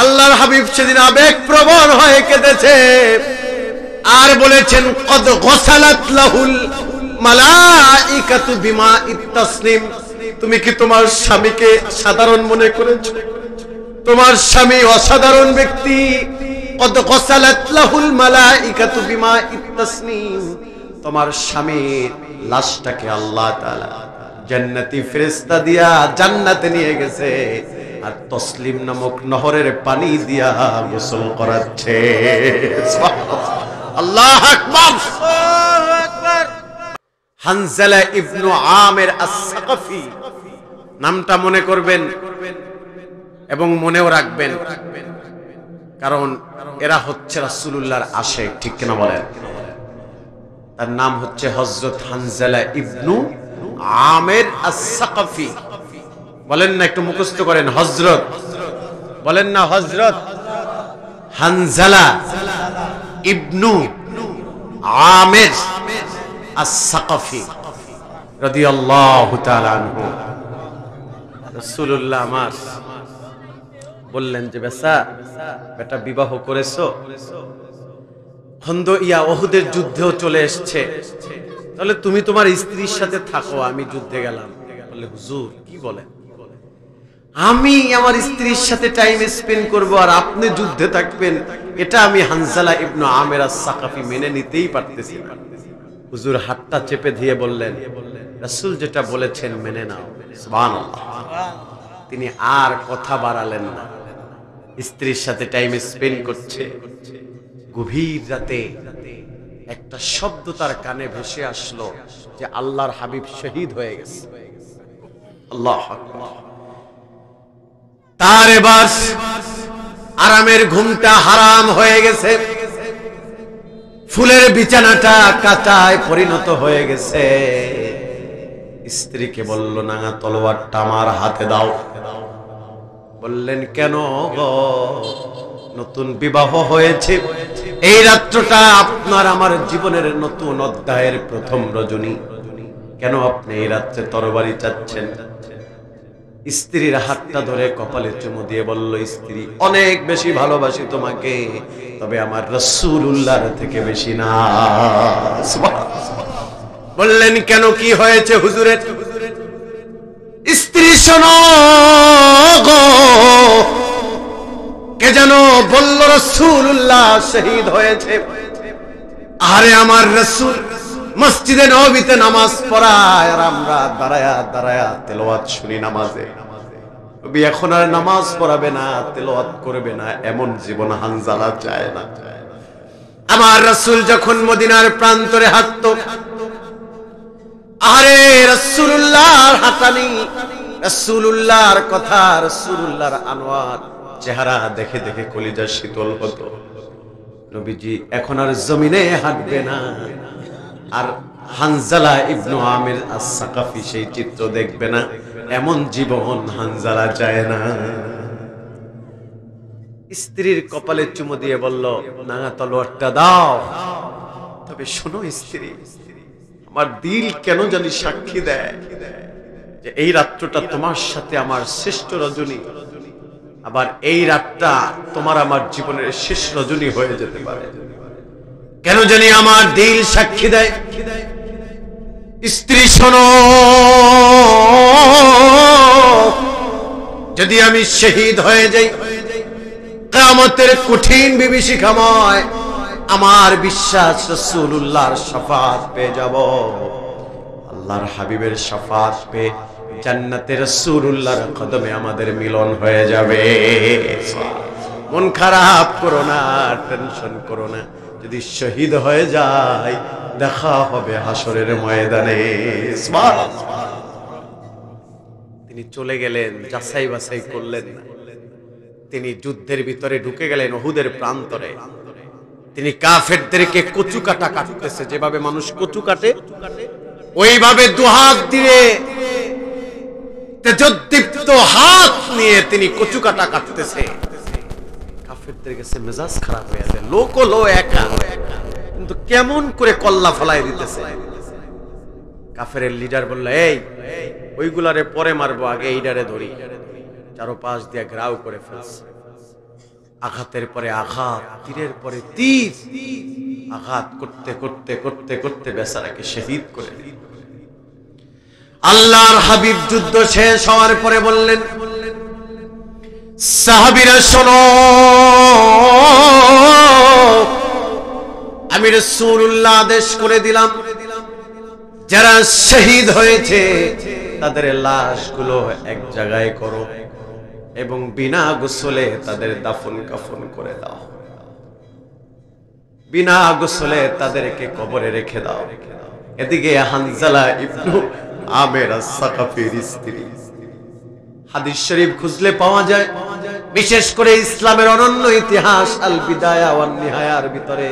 আল্লাহর হাবিব সেদিন আবেগপ্রবণ হয়ে কেঁদেছে আর বলেছেন কদ গসালাত লাহুল মালাইকাতু বিমাইত তাসনিম। তুমি কি তোমার স্বামীকে সাধারণ মনে করেছো? তোমার স্বামী অসাধারণ ব্যক্তি। কদ গসালাত লাহুল মালাইকাতু বিমাইত তাসনিম। তোমার স্বামীর লাশটাকে আল্লাহ তাআলা জান্নাতি ফেরেশতা দিয়া জান্নাতে নিয়ে গেছে আর তসলিম নামক নহরের পানি দিয়া গোসল করাচ্ছে। আল্লাহু আকবার, আল্লাহু আকবার। হানজালা ইবনে আমির আস-সাকাফি নামটা মনে করবেন এবং মনেও রাখবেন, কারণ এরা হচ্ছে রাসূলুল্লাহর আশিক, ঠিক কিনা বলেন? তার নাম হচ্ছে হযরত হানজালা ইবনে আমির আস-সাকাফি। বলেন না, একটু মুখস্থ করেন, হযরত বলেন না, হযরত হানজালা ইবনু আমির আস-সাকাফি রাদিয়াল্লাহু তাআলা আনহু। রাসূলুল্লাহ আমার বললেন যে বেটা বিবাহ করেছো, উহুদের যুদ্ধেও চলে এসেছে, তাহলে তুমি তোমার স্ত্রীর সাথে থাকো, আমি যুদ্ধে গেলাম। বললে হুজুর কি বলেন, আমি আমার স্ত্রীর সাথে টাইম স্পেন্ড করব আর আপনি যুদ্ধে থাকবেন, এটা আমি হানজালা ইবনে আমির আস-সাকাফি মেনে নিতেই পারতেছি না। হুজুর হাতটা চেপে দিয়ে বললেন, রাসূল যেটা বলেছেন মেনে নাও। সুবহানাল্লাহ। তিনি আর কথা বাড়ালেন না, স্ত্রীর সাথে টাইম স্পেন্ড করছে। গভীর রাতে একটা শব্দ তার কানে ভেসে আসলো যে আল্লাহর হাবিব শহীদ হয়ে গেছে। আল্লাহু আকবার। তার এবার আরামের ঘুমটা হারাম হয়ে গেছে, ফুলের বিছানাটা কাঁটায় পরিণত হয়ে গেছে। স্ত্রীকে বলল, না তলোয়ারটা আমার হাতে দাও। বললেন, কেন গো? নতুন বিবাহ হয়েছে, এই রাত্রটা আপনার আমার জীবনের নতুন অধ্যায়ের প্রথম রজনী, কেন আপনি এই রাত্রে তরবারি চাচ্ছেন? স্ত্রীর হাতটা ধরে কপালে চুমু দিয়ে বলল, স্ত্রী অনেক বেশি ভালোবাসি তোমাকে, তবে আমার রাসূলুল্লাহর থেকে বেশি না। বললেন, কেন কি হয়েছে হুজুরের? স্ত্রী শোনো গো, কে যেন বলল রাসূলুল্লাহ শহীদ হয়েছে। আরে আমার রাসূল মসজিদে নববীতে নামাজ পড়ায় আর আমরা দাঁড়ায়া দাঁড়ায়া তেলাওয়াত শুনি নামাজে। নবী এখন আর নামাজ পড়াবে না, তেলাওয়াত করবে না, এমন জীবন হানজালা চায় না। আমার রাসূল যখন মদিনার প্রান্তরে হাঁটতো, আরে রাসূলুল্লাহর হাঁটানি, রাসূলুল্লাহর কথা, রাসূলুল্লাহর আনোয়ার চেহারা দেখে দেখে কলিজা শীতল হতো। নবীজি এখন আর জমিনে হাঁটবে না, আর হানজালা ইবনে আমির আস-সাকাফি সেই চিত্র দেখবে না, এমন জীবন হানজালা চায় না। স্ত্রীর কপালে চুমু দিয়ে বলল, না তলোয়ারটা দাও। তবে শোনো স্ত্রী, আমার দিল কেন জানি সাক্ষী দেয় যে এই রাত্রটা তোমার সাথে আমার শ্রেষ্ঠ রজনী, আবার এই রাতটা তোমার আমার জীবনের শেষ রজনী হয়ে যেতে পারে। কেন জানি আমার দিল সাক্ষী দেয়। স্ত্রী শোনো, যদি আমি শহীদ হয়ে যাই, কিয়ামতের কঠিন বিভীষিকাময় আমার বিশ্বাস রাসূলুল্লাহর শাফাআত পেয়ে যাব। আল্লাহর হাবিবের শাফাআত পেয়ে জান্নাতে রাসূলুল্লাহর কদমে আমাদের মিলন হয়ে যাবে। মন খারাপ করো না, টেনশন করো না, যদি শহীদ হয়ে যায় দেখা হবে হাসরের ময়দানে। তিনি চলে গেলেন, যাচাই বাছাই করলেন না, তিনি যুদ্ধের ভিতরে ঢুকে গেলেন উহুদের প্রান্তরে। তিনি কাফেরদেরকে কচু কাটা কাটতেছে, যেভাবে মানুষ কচু কাটে ওইভাবে দুহাত দিয়ে তেজোদ্দীপ্ত হাত নিয়ে তিনি কচু কাটা কাটতেছে। কাফেরদের কাছে মেজাজ খারাপ হয়ে যায়, লোক লো একা, কিন্তু কেমন করে কল্লা ফলাই দিতেছে। কাফেরের লিডার বলল, এই ওইগুলারে পরে মারবো, আগে এইডারে ধরি। চারো পাশ দিয়ে ঘেরাও করে ফেলছে। আঘাতের পরে আঘাত, তীরের পরে তীর, আঘাত করতে করতে করতে করতে বেচারাকে শহীদ করে দিল। আল্লাহর হাবিব যুদ্ধ শেষ হওয়ার পরে বললেন, সাহাবীরা শোনো, আমি রাসূলুল্লাহ আদেশ করে দিলাম, যারা শহীদ হয়েছে তাদের লাশগুলো এক জায়গায় করো এবং বিনা গোসলে তাদের দাফন কাফন করে দাও, বিনা গোসলে তাদেরকে কবরে রেখে দাও। এদিকে হানজালা ইবনু আমের আস-সাকাফির স্ত্রী, হাদিস শরীফ খুঁজলে পাওয়া যায়, বিশেষ করে ইসলামের অনন্য ইতিহাস আল বিদায়া ওয়ান নিহায়ার ভিতরে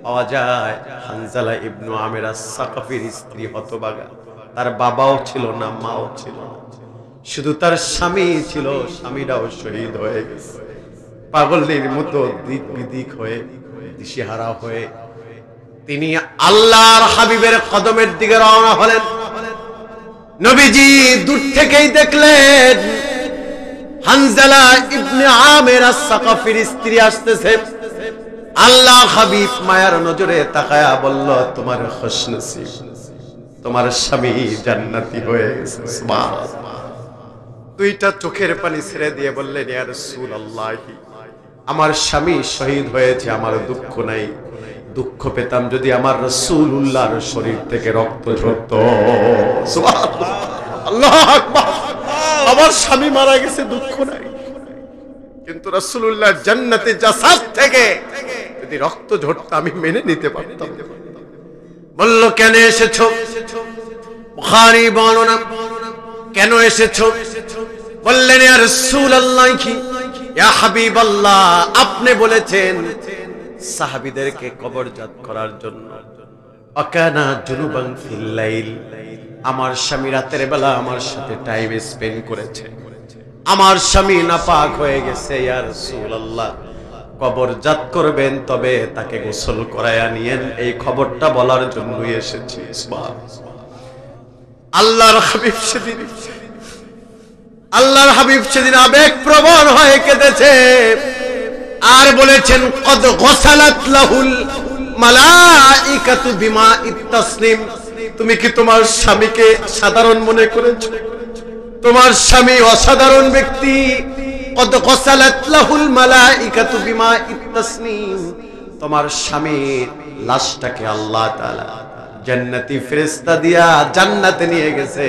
পাওয়া যায় হানজালা ইবনু আমের আস-সাকাফির স্ত্রী হতভাগা। তার বাবাও ছিল না, মাও ছিল না, শুধু তার স্বামী ছিল। স্বামীরাও শহীদ হয়ে গেছে। পাগলের মতো দিক বিদিক হয়ে, দিশেহারা হয়ে তিনি আল্লাহর হাবিবের কদমের দিকে রওনা হলেন। নবীজি দূর থেকেই দেখলেন হানজালা ইবনে আমের আস-সাকাফির স্ত্রী আসতেছে। আল্লাহ হাবিব মায়ার নজরে তাকায়া বলল, তোমার খুশনসিব, তোমার স্বামী জান্নাতি হয়ে গেছে। সুবহানাল্লাহ। দুইটা চোখের পানি ছেড়ে দিয়ে বললেন, ইয়া রাসূলুল্লাহ, আমার স্বামী শহীদ হয়েছে, আমার দুঃখ নাই। দুঃখ পেতাম যদি আমার রাসূলুল্লাহর শরীর থেকে রক্ত ঝরতো। সুবহানাল্লাহ, আল্লাহু আকবার। আমার স্বামী মারা গেছে, দুঃখ নাই, কিন্তু রাসূলুল্লাহ জান্নাতে জাসাদ থেকে যদি রক্ত ঝরতো আমি মেনে নিতে পারতাম। বলল, কেন এসেছো? বুখারী বর্ণনা, কেন এসেছো? বললেন, ইয়া রাসূলুল্লাহ, ইয়া হাবিবাল্লাহ, আপনি বলেছেন সাহাবীদেরকে কবরজাত করার জন্য। আকানা জুনুবান ফিল লাইল, আমার স্বামী রাতের বেলা আমার সাথে টাইম স্পেন্ড করেছে, আমার স্বামী নাপাক হয়ে গেছে। ইয়া রাসূলুল্লাহ, কবরজাত করবেন, তবে তাকে গোসল করায়া নিয়েন, এই খবরটা বলার জন্যই এসেছি। আল্লাহর হাবিব সেদিন আবেগ প্রবণ হয়ে কেঁদেছে আর বলেছেন, কদ গসালাত লাহুল মালাইকাতু বিমাইত তাসনিম। তুমি কি তোমার স্বামীকে সাধারণ মনে করেছো? তোমার স্বামী অসাধারণ ব্যক্তি। কদ গসালাত লাহুল মালাইকাতু বিমাইত তাসনিম, তোমার স্বামীর লাশটাকে আল্লাহ তাআলা জান্নাতি ফেরেশতা দিয়া জান্নাতে নিয়ে গেছে,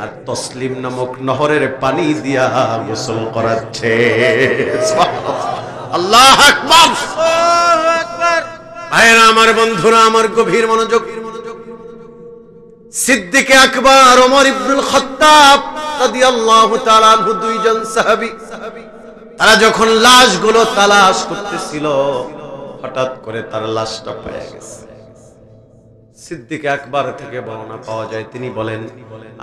আর তসলিম নামক নহরের পানি দিয়া গোসল করাচ্ছে। আল্লাহু আকবার, আল্লাহু আকবার। ভাইরা আমার, বন্ধুরা আমার, গভীর মনোযোগ। সিদ্দিক আকবর ওমর ইবনুল খাত্তাব রাদিয়াল্লাহু তাআলা আনহু, দুইজন সাহাবী, তারা যখন লাশগুলো তালাশ করতেছিল, হঠাৎ করে তার লাশটা পেয়ে গেছে। সিদ্দিক আকবর থেকে বর্ণনা পাওয়া যায়, তিনি বলেন,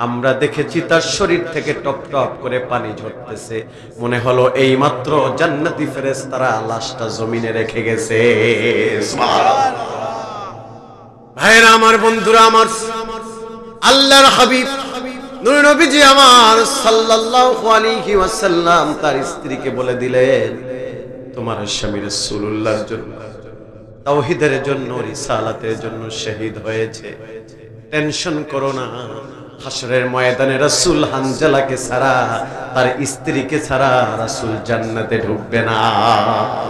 আমরা দেখেছি তার শরীর থেকে টপ টপ করে পানি ঝরতেছে, মনে হলো এই মাত্র জান্নাতি ফেরেশতারা লাশটা জমিনে রেখে গেছে। সুবহানাল্লাহ। ভাইরা আমার, বন্ধুরা আমার, আল্লাহর হাবিব নূর নবীজি আমার সাল্লাল্লাহু আলাইহি ওয়াসাল্লাম তার স্ত্রীকে বলে দিলেন, তোমার স্বামী রাসূলুল্লাহর জন্য, তাওহীদের জন্য, রিসালাতের জন্য শহীদ হয়েছে, টেনশন করো না। হাসরের ময়দানে রাসূল হানজালাকে ছাড়া, তার স্ত্রীকে ছাড়া রাসূল জান্নাতে ঢুকবে না।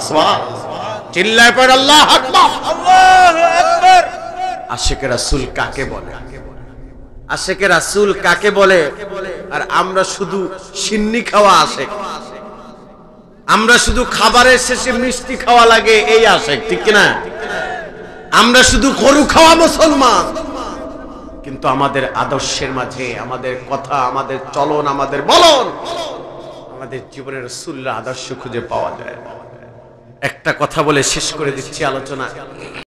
সুবহানাল্লাহ, চিল্লায় পড় আল্লাহু আকবার, আল্লাহু আকবার। আশিকে রাসূল কাকে বলে? আশিকে রাসূল কাকে বলে? আর আমরা শুধু সিন্নি খাওয়া আশিক, আমরা শুধু খাবারের শেষে মিষ্টি খাওয়া লাগে, এই আশিক, ঠিক কিনা? আমরা শুধু গরু খাওয়া মুসলমান, কিন্তু আমাদের আদর্শের মাঝে, আমাদের কথা, আমাদের চলন, আমাদের বলন, আমাদের জীবনের রাসূলের আদর্শ খুঁজে পাওয়া যায়। একটা কথা বলে শেষ করে দিচ্ছি আলোচনা।